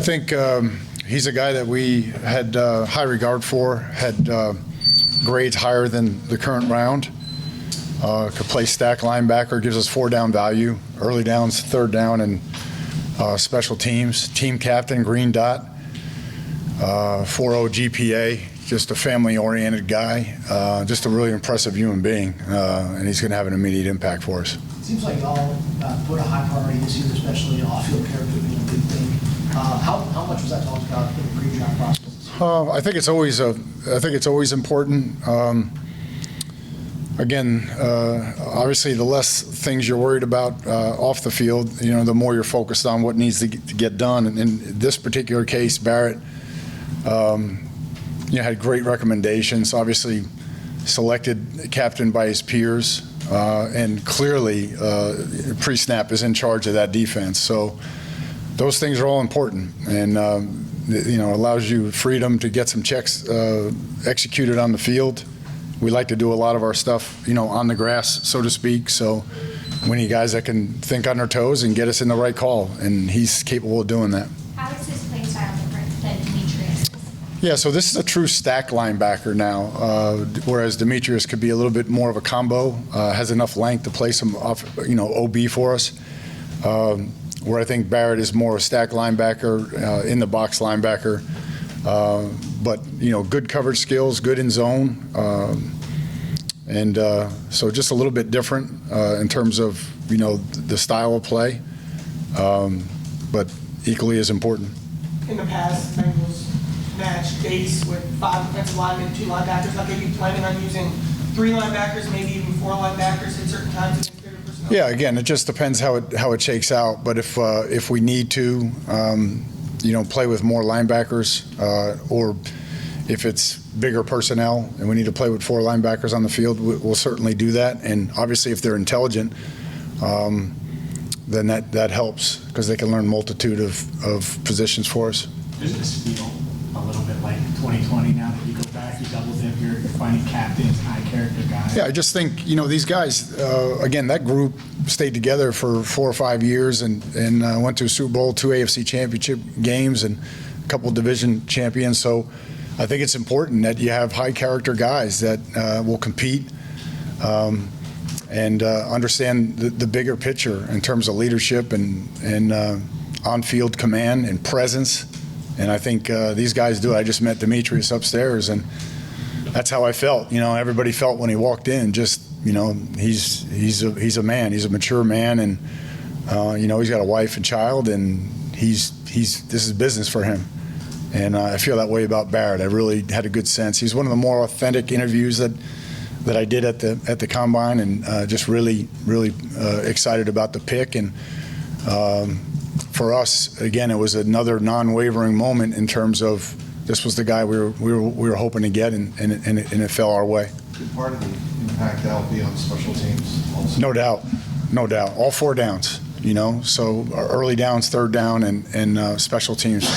think he's a guy that we had high regard for, had grades higher than the current round. Could play stack linebacker, gives us 4-down value, early downs, third down, and special teams. Team captain, green dot, 4.0 GPA, just a family-oriented guy, just a really impressive human being, and he's going to have an immediate impact for us. It seems like y'all put a high priority this year, especially off-field character being a big thing. How much was that talked about in the pre-draft process? I think it's always important. Again, obviously, the less things you're worried about off the field, the more you're focused on what needs to get done. And in this particular case, Barrett, had great recommendations. Obviously, selected captain by his peers, and clearly, pre-snap is in charge of that defense. So those things are all important, and allows you freedom to get some checks executed on the field. We like to do a lot of our stuff, on the grass, so to speak. So we need guys that can think on their toes and get us in the right call, and he's capable of doing that. How is his play style different than Demetrius? Yeah, so this is a true stack linebacker now, whereas Demetrius could be a little bit more of a combo, has enough length to play some off, OB for us. Where I think Barrett is more a stack linebacker, in the box linebacker. But good coverage skills, good in zone, and so just a little bit different in terms of the style of play, but equally as important. In the past, Bengals matched base with 5 defensive linemen, 2 linebackers. Like, are you planning on using 3 linebackers, maybe even 4 linebackers at certain times against bigger personnel? Yeah, again, it just depends how it shakes out. But if we need to. Play with more linebackers, or if it's bigger personnel and we need to play with 4 linebackers on the field, we'll certainly do that. And obviously, if they're intelligent, then that helps because they can learn multitude of positions for us. Does this feel a little bit like 2020 now that you go back, you double dip, you're finding captains, high character guys? Yeah, I just think, these guys, again, that group stayed together for 4 or 5 years and went to a Super Bowl, 2 AFC championship games, and a couple division champions. So I think it's important that you have high character guys that will compete and understand the bigger picture in terms of leadership and on-field command and presence. And I think these guys do it. I just met Demetrius upstairs, and that's how I felt. Everybody felt when he walked in. Just he's a man. He's a mature man, and he's got a wife and child, and this is business for him. And I feel that way about Barrett. I really had a good sense. He's one of the more authentic interviews that I did at the combine, and just really excited about the pick. And for us, again, it was another non-wavering moment in terms of this was the guy we were hoping to get, and it fell our way. Good part of the impact that will be on special teams also. No doubt. All 4 downs, so early downs, third down, and special teams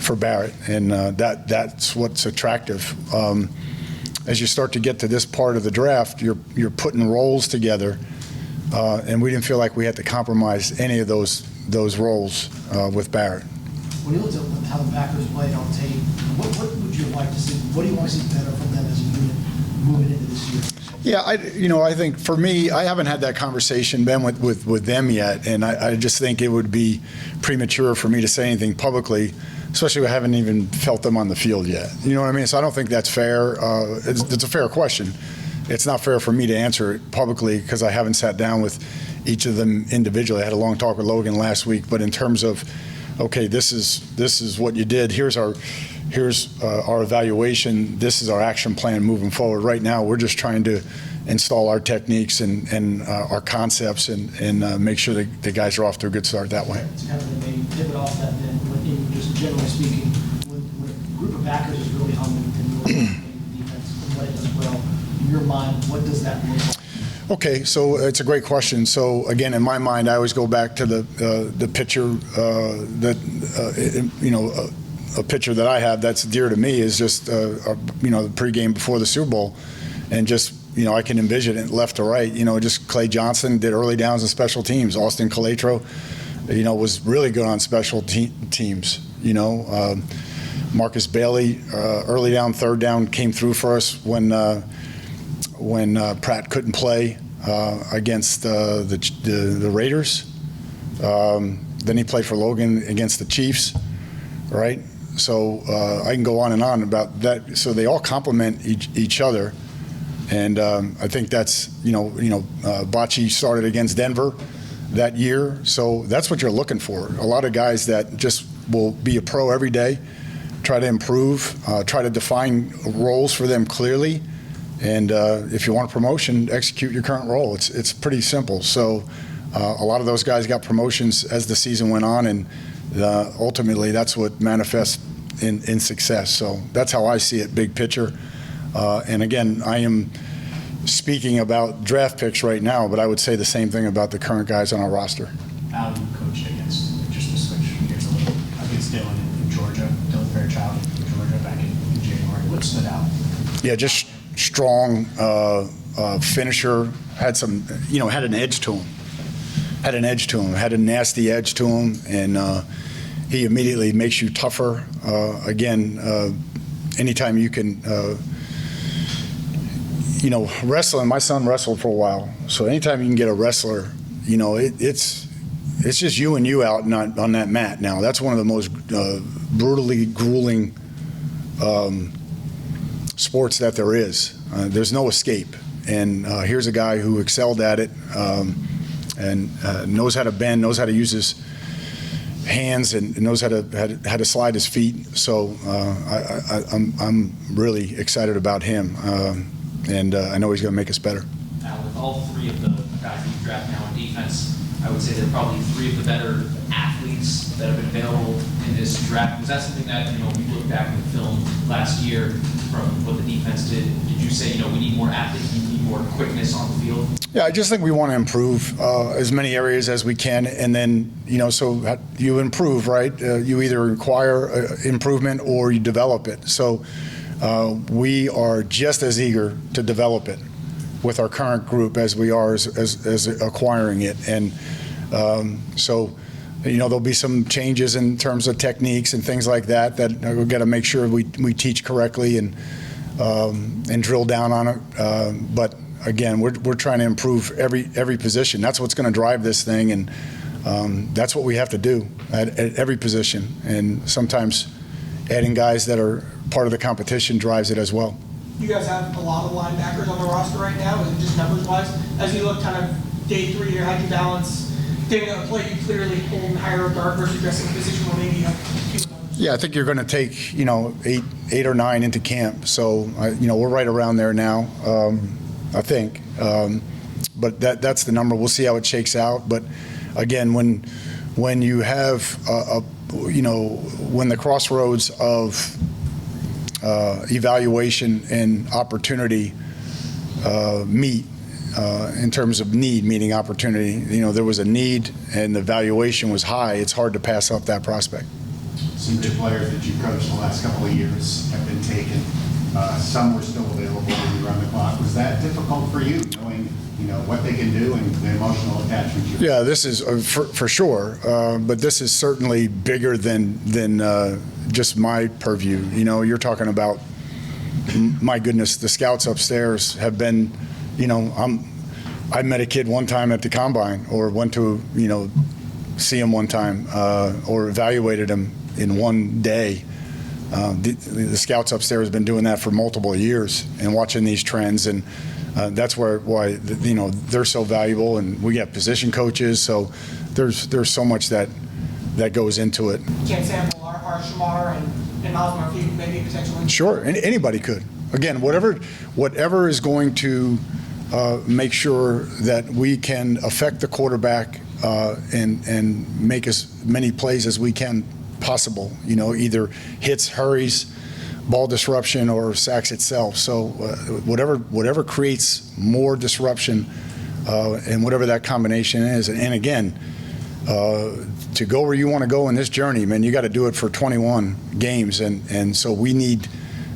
for Barrett, and that's what's attractive. As you start to get to this part of the draft, you're putting roles together, and we didn't feel like we had to compromise any of those roles with Barrett. When you looked at how the Packers played on tape, what would you like to see? What do you want to see better from them as a unit moving into this year? Yeah, I think for me, I haven't had that conversation, Ben, with them yet, and I just think it would be premature for me to say anything publicly, especially we haven't even felt them on the field yet. You know what I mean? So I don't think that's fair. It's a fair question. It's not fair for me to answer it publicly because I haven't sat down with each of them individually. I had a long talk with Logan last week, but in terms of, okay, this is what you did. Here's our evaluation. This is our action plan moving forward. Right now, we're just trying to install our techniques and our concepts and make sure that the guys are off to a good start that way. To kind of maybe pivot off that then, when just generally speaking, when a group of backers is really hungry and really defense and what it does well, in your mind, what does that look like? Okay, so it's a great question. So again, in my mind, I always go back to the picture a picture that I have that's dear to me is just the pregame before the Super Bowl, and just I can envision it left to right. Just Clay Johnson did early downs and special teams. Austin Colatro, was really good on special teams. Marcus Bailey, early down, third down, came through for us when Pratt couldn't play against the Raiders. Then he played for Logan against the Chiefs, right? So I can go on and on about that. So they all complement each other, and I think that's Bocce started against Denver that year, so that's what you're looking for. A lot of guys that just will be a pro every day, try to improve, try to define roles for them clearly, and if you want a promotion, execute your current role. It's pretty simple. So a lot of those guys got promotions as the season went on, and ultimately that's what manifests in success. So that's how I see it, big picture. And again, I am speaking about draft picks right now, but I would say the same thing about the current guys on our roster. Al, you coached against, just to switch gears a little, against Dylan in Georgia, Dylan Fairchild in Georgia back in January. What stood out? Yeah, just strong finisher, had some, had an edge to him. Had a nasty edge to him, and he immediately makes you tougher. Again, anytime you can, wrestling, my son wrestled for a while, so anytime you can get a wrestler, it's just you and you out on that mat now. That's one of the most brutally grueling sports that there is. There's no escape, and here's a guy who excelled at it, and knows how to bend, knows how to use his hands, and knows how to slide his feet. So I'm really excited about him, and I know he's going to make us better. Now, with all three of the guys that you draft now in defense, I would say they're probably three of the better athletes that have been available in this draft. Was that something that, we looked back in the film last year from what the defense did? Did you say, we need more athletes, we need more quickness on the field? Yeah, I just think we want to improve as many areas as we can, and then, so you improve, right? You either require improvement or you develop it. So we are just as eager to develop it with our current group as we are as acquiring it. And so, there'll be some changes in terms of techniques and things like that we've got to make sure we teach correctly and drill down on it. But again, we're trying to improve every position. That's what's going to drive this thing, and that's what we have to do at every position. And sometimes adding guys that are part of the competition drives it as well. You guys have a lot of linebackers on the roster right now, is it just numbers-wise? As you look kind of day 3 here, how'd you balance getting a play you clearly hold in higher regard versus addressing a position where maybe you have fewer numbers? Yeah, I think you're going to take, 8 or 9 into camp. So, we're right around there now, I think. But that's the number. We'll see how it shakes out. But again, when you have, when the crossroads of evaluation and opportunity meet in terms of need meeting opportunity, there was a need and the valuation was high, it's hard to pass up that prospect. Some good players that you've coached the last couple of years have been taken. Some were still available when you run the clock. Was that difficult for you, knowing what they can do and the emotional attachment you have? Yeah, this is for sure, but this is certainly bigger than just my purview. You're talking about, my goodness, the scouts upstairs have been, I met a kid one time at the combine, or went to see him one time, or evaluated him in one day. The scouts upstairs have been doing that for multiple years and watching these trends, and that's why they're so valuable. And we have position coaches, so there's so much that goes into it. Can't sample our Shamar and Miles Murphy, maybe potentially. Sure, and anybody could. Again, whatever is going to make sure that we can affect the quarterback and make as many plays as we can possible. Either hits, hurries, ball disruption, or sacks itself. So whatever creates more disruption, and whatever that combination is. And again, to go where you want to go in this journey, man, you got to do it for 21 games, and so we need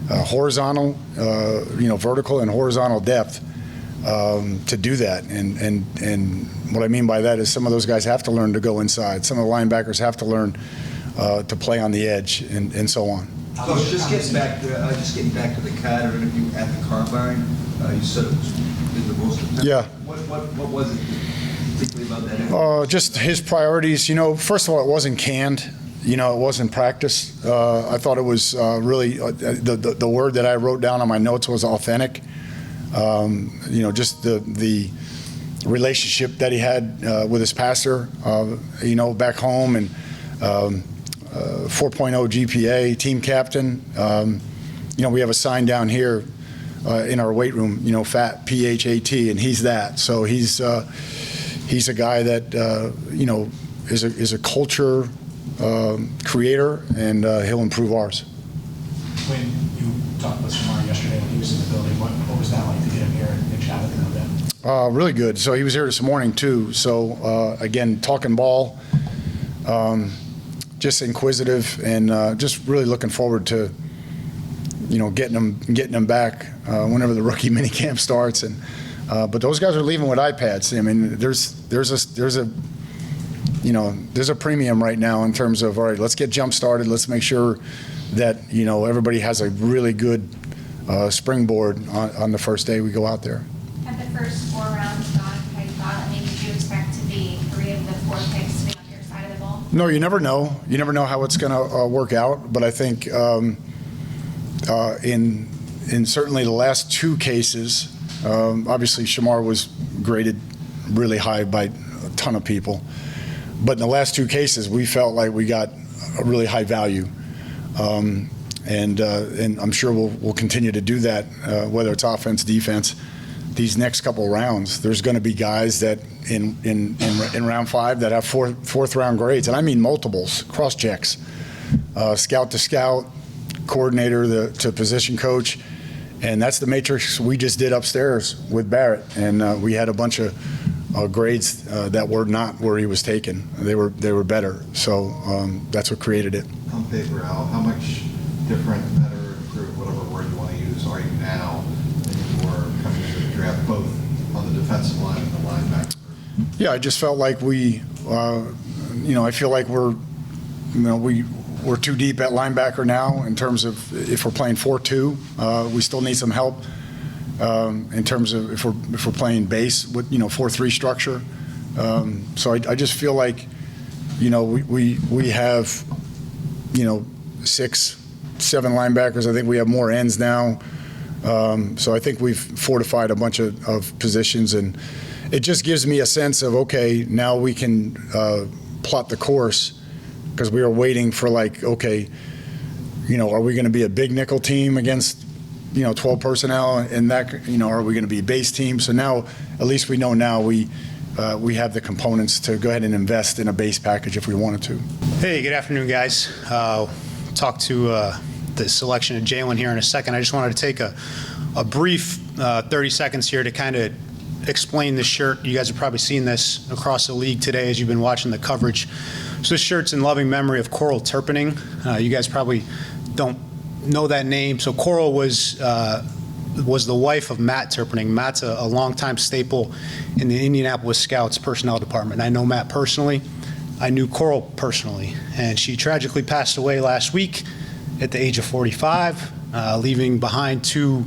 horizontal, vertical and horizontal depth to do that. And what I mean by that is some of those guys have to learn to go inside. Some of the linebackers have to learn to play on the edge and so on. So just getting back to the Carter interview at the Combine, you said it was the most attempt. Yeah. What was it particularly about that interview? Just his priorities. First of all, it wasn't canned. It wasn't practice. I thought it was really the word that I wrote down on my notes was authentic. Just the relationship that he had with his pastor, back home, and 4.0 GPA, team captain. We have a sign down here in our weight room, FAT, P-H-A-T, and he's that. So he's a guy that, is a culture creator, and he'll improve ours. When you talked with Shamar yesterday when he was in the building, what was that like to get him here and chat with him a bit? Really good. So he was here this morning too. So again, talking ball, just inquisitive, and just really looking forward to getting them back whenever the rookie minicamp starts. And but those guys are leaving with iPads. I mean, there's a premium right now in terms of, all right, let's get jump started. Let's make sure that everybody has a really good springboard on the first day we go out there. Have the first 4 rounds gone how you thought? I mean, did you expect to be 3 of the 4 picks to be on your side of the ball? No, you never know. You never know how it's going to work out. But I think in certainly the last 2 cases, obviously Shamar was graded really high by a ton of people. But in the last 2 cases, we felt like we got a really high value. And I'm sure we'll continue to do that, whether it's offense, defense. These next couple rounds, there's going to be guys that in round 5 that have fourth round grades, and I mean multiples, cross checks, scout to scout, coordinator to position coach, and that's the matrix we just did upstairs with Barrett, and we had a bunch of grades that were not where he was taken. They were better, so that's what created it. On paper, Al, how much different, better, improved, whatever word you want to use, are you now than you were coming into the draft, both on the defensive line and the linebacker? Yeah, I just felt like I feel like we're too deep at linebacker now in terms of if we're playing 4-2. We still need some help in terms of if we're playing base with 4-3 structure. So I just feel like we have 6, 7 linebackers. I think we have more ends now. So I think we've fortified a bunch of positions, and it just gives me a sense of, okay, now we can plot the course, because we were waiting for are we going to be a big nickel team against 12 personnel, and that are we going to be a base team? So now at least we know now we have the components to go ahead and invest in a base package if we wanted to. Hey, good afternoon, guys. Talk to the selection of Jalen here in a second. I just wanted to take a brief 30 seconds here to kind of explain this shirt. You guys have probably seen this across the league today as you've been watching the coverage. So this shirt's in loving memory of Coral Turpinning. You guys probably don't know that name. So Coral was the wife of Matt Turpinning. Matt's a longtime staple in the Indianapolis Scouts personnel department. I know Matt personally. I knew Coral personally, and she tragically passed away last week at the age of 45, leaving behind 2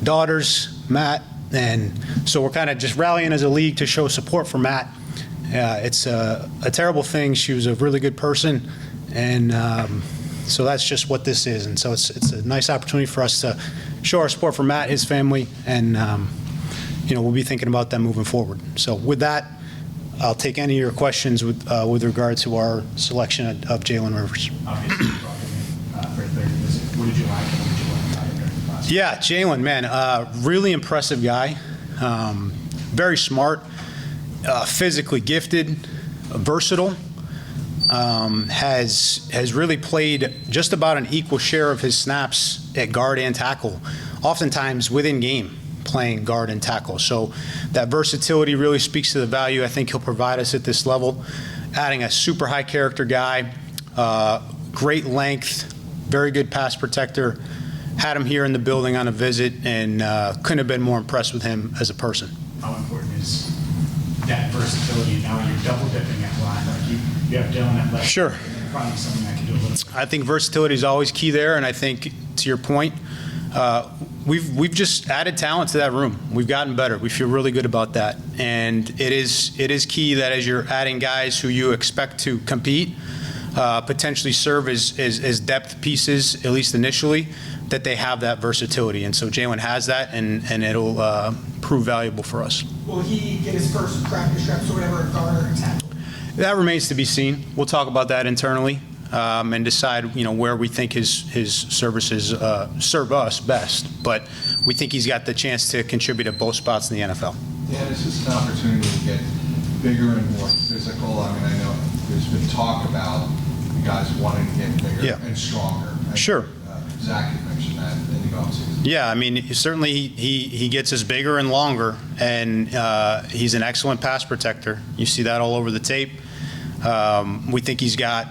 daughters, Matt, and so we're kind of just rallying as a league to show support for Matt. It's a terrible thing. She was a really good person, and so that's just what this is. And so it's a nice opportunity for us to show our support for Matt, his family, and we'll be thinking about them moving forward. So with that, I'll take any of your questions with regard to our selection of Jalen Rivers. Obviously, you brought him in for a third visit. What did you like and what did you like about him during the process? Yeah, Jalen, man, really impressive guy. Very smart, physically gifted, versatile. Has really played just about an equal share of his snaps at guard and tackle, oftentimes within game, playing guard and tackle. So that versatility really speaks to the value I think he'll provide us at this level. Adding a super high character guy, great length, very good pass protector. Had him here in the building on a visit, and couldn't have been more impressed with him as a person. How important is that versatility now when you're double dipping at line? Like you have Dylan at left, Sure. and then finding someone that can do a little bit. I think versatility is always key there, and I think, to your point, we've just added talent to that room. We've gotten better. We feel really good about that, and it is key that as you're adding guys who you expect to compete, potentially serve as depth pieces, at least initially, that they have that versatility. And so Jalen has that, and it'll prove valuable for us. Will he get his first practice reps or whatever at guard or tackle? That remains to be seen. We'll talk about that internally and decide, where we think his services serve us best. But we think he's got the chance to contribute at both spots in the NFL. Yeah, it's just an opportunity to get bigger and more physical. I mean, I know there's been talk about you guys wanting to get bigger Yeah. and stronger. Sure. Zach had mentioned that in the offseason. Yeah, I mean, certainly he gets us bigger and longer, and he's an excellent pass protector. You see that all over the tape. We think he's got,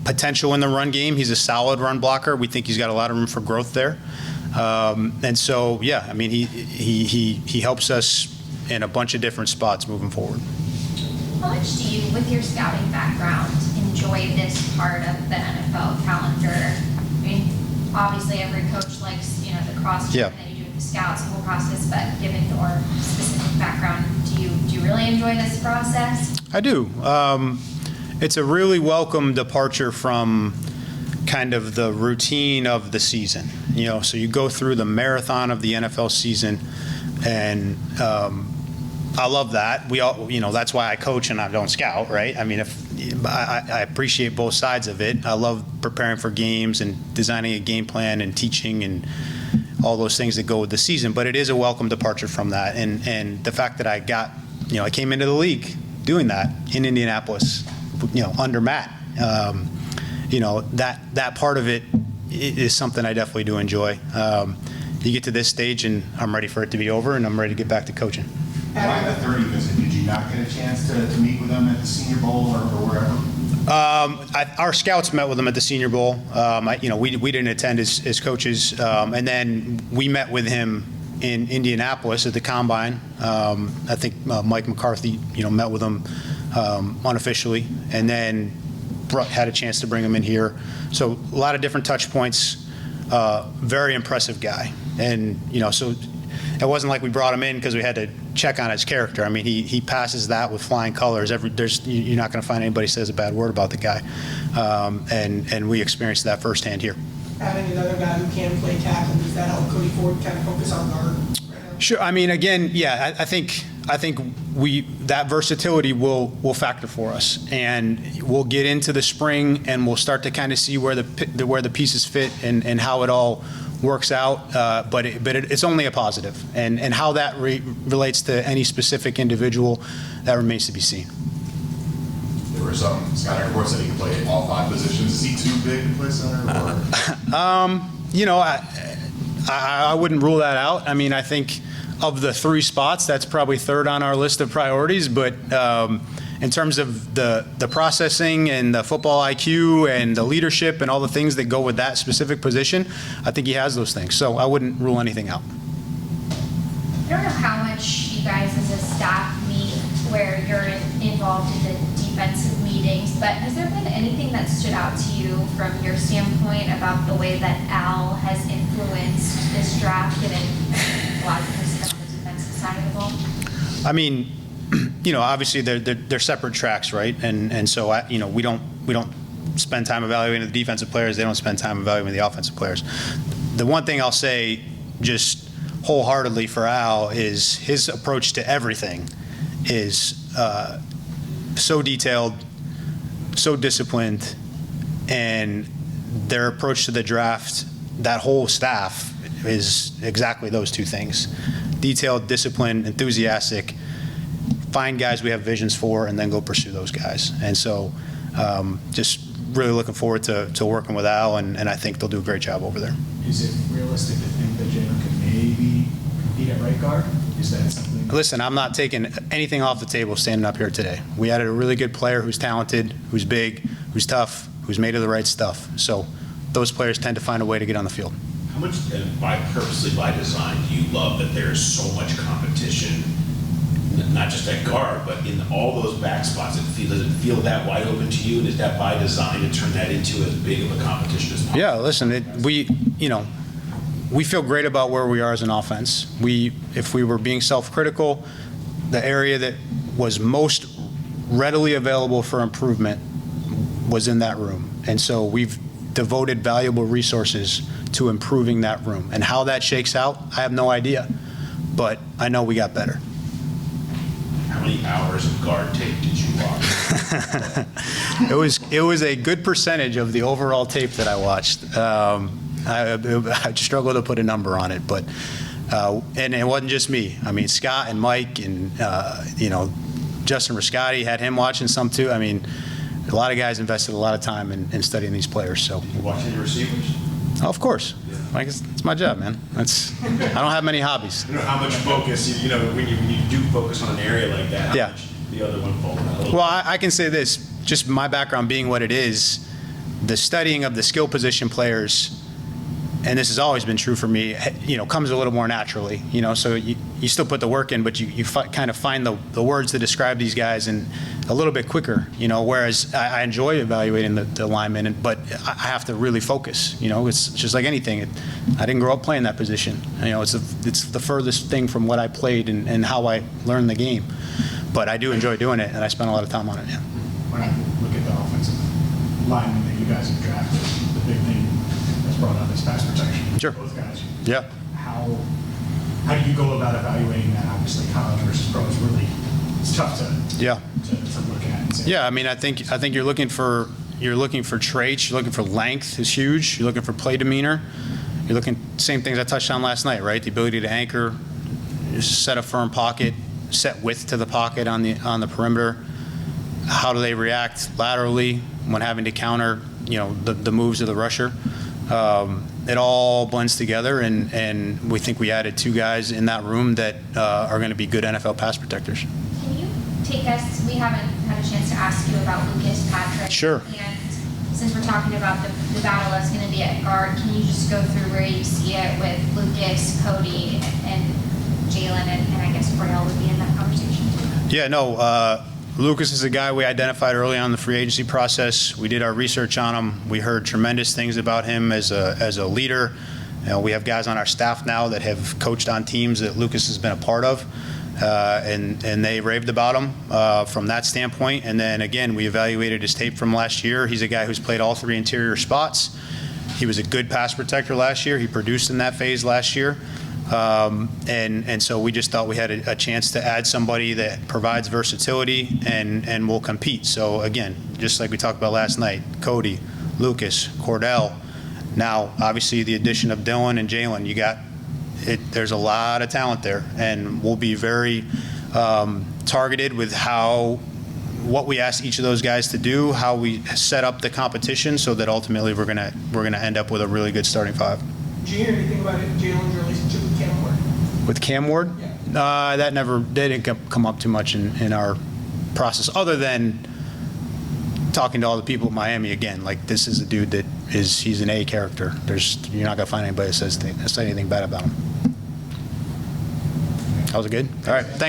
potential in the run game. He's a solid run blocker. We think he's got a lot of room for growth there. And so, yeah, I mean, he helps us in a bunch of different spots moving forward. How much do you, with your scouting background, enjoy this part of the NFL calendar? I mean, obviously every coach likes, the cross-check that you do with the scouts, the whole process, but given your specific background, do you really enjoy this process? I do. It's a really welcome departure from kind of the routine of the season. So you go through the marathon of the NFL season, and I love that. We all, that's why I coach and I don't scout, right? I mean, I appreciate both sides of it. I love preparing for games and designing a game plan and teaching and all those things that go with the season. But it is a welcome departure from that. And the fact that I got, I came into the league doing that in Indianapolis, under Matt. That part of it is something I definitely do enjoy. You get to this stage and I'm ready for it to be over and I'm ready to get back to coaching. Why the 30 visit? Did you not get a chance to meet with them at the Senior Bowl or wherever? Our scouts met with them at the Senior Bowl. We didn't attend as coaches, and then we met with him in Indianapolis at the Combine. I think Mike McCarthy, met with him unofficially, and then had a chance to bring him in here. So a lot of different touch points. Very impressive guy, and so it wasn't like we brought him in because we had to check on his character. I mean, he passes that with flying colors. You're not going to find anybody says a bad word about the guy, and we experienced that firsthand here. Having another guy who can play tackle, does that help Cody Ford kind of focus on guard? Sure. I mean, again, yeah, I think that versatility will factor for us, and we'll get into the spring and we'll start to kind of see where the pieces fit and how it all works out. But it's only a positive, and how that relates to any specific individual, that remains to be seen. There were some scouting reports that he could play all 5 positions. Is he too big to play center? I wouldn't rule that out. I mean, I think of the 3 spots, that's probably third on our list of priorities. But in terms of the processing and the football IQ and the leadership and all the things that go with that specific position, I think he has those things. So I wouldn't rule anything out. I don't know how much you guys as a staff meet where you're involved in the defensive meetings, but has there been anything that stood out to you from your standpoint about the way that Al has influenced this draft, given a lot of person on the defensive side of the ball? I mean, obviously they're separate tracks, right? And so we don't spend time evaluating the defensive players. They don't spend time evaluating the offensive players. The one thing I'll say just wholeheartedly for Al is his approach to everything is so detailed, so disciplined, and their approach to the draft, that whole staff is exactly those 2 things: detailed, disciplined, enthusiastic. Find guys we have visions for, and then go pursue those guys. And so, just really looking forward to working with Al, and I think they'll do a great job over there. Is it realistic to think that Jalen could maybe compete at right guard? Is that something? Listen, I'm not taking anything off the table standing up here today. We added a really good player who's talented, who's big, who's tough, who's made of the right stuff. So those players tend to find a way to get on the field. How much, purposely by design, do you love that there is so much competition not just at guard, but in all those back spots, does it feel that wide open to you? And is that by design to turn that into as big of a competition as possible? Yeah, listen, we feel great about where we are as an offense. If we were being self-critical, the area that was most readily available for improvement was in that room. And so we've devoted valuable resources to improving that room. And how that shakes out, I have no idea. But I know we got better. How many hours of guard tape did you watch? It was a good percentage of the overall tape that I watched. I struggle to put a number on it, but and it wasn't just me. I mean, Scott and Mike and Justin Riscotti had him watching some too. I mean, a lot of guys invested a lot of time in studying these players. So Did you watch any receivers? Oh, of course. Like it's my job, man. I don't have many hobbies. You know how much focus, when you do focus on an area like that, how much the other one falls out? Well, I can say this, just my background being what it is, the studying of the skill position players, and this has always been true for me, comes a little more naturally, so you still put the work in, but you kind of find the words to describe these guys and a little bit quicker, whereas I enjoy evaluating the linemen, but I have to really focus, it's just like anything. I didn't grow up playing that position. It's the furthest thing from what I played and how I learned the game, but I do enjoy doing it, and I spend a lot of time on it, yeah. When I look at the offensive linemen that you guys have drafted, the big thing that's brought up is pass protection. Sure. Both guys. Yeah. How do you go about evaluating that? Obviously, college versus pro is really, it's tough to look at and say. Yeah, I mean, I think you're looking for traits. You're looking for length is huge. You're looking for play demeanor. You're looking same things I touched on last night, right? The ability to anchor, set a firm pocket, set width to the pocket on the perimeter. How do they react laterally when having to counter, the moves of the rusher? It all blends together, and we think we added two guys in that room that are going to be good NFL pass protectors. Can you take us, we haven't had a chance to ask you about Lucas Patrick. Sure. And since we're talking about the battle that's going to be at guard, can you just go through where you see it with Lucas, Cody, and Jalen, and I guess Cordell would be in that conversation too? Yeah, no, Lucas is a guy we identified early on in the free agency process. We did our research on him. We heard tremendous things about him as a leader. We have guys on our staff now that have coached on teams that Lucas has been a part of, and they raved about him from that standpoint. And then again, we evaluated his tape from last year. He's a guy who's played all three interior spots. He was a good pass protector last year. He produced in that phase last year. And so we just thought we had a chance to add somebody that provides versatility and will compete. So again, just like we talked about last night, Cody, Lucas, Cordell. Now, obviously, the addition of Dylan and Jalen, there's a lot of talent there, and we'll be very targeted with what we ask each of those guys to do, how we set up the competition, so that ultimately we're gonna end up with a really good starting five. Did you hear anything about Jalen's relationship with Cam Ward? With Cam Ward? Yeah. That didn't come up too much in our process, other than talking to all the people at Miami again. Like, this is a dude he's an A character. You're not gonna find anybody that says anything bad about him. That was good. All right. Thanks.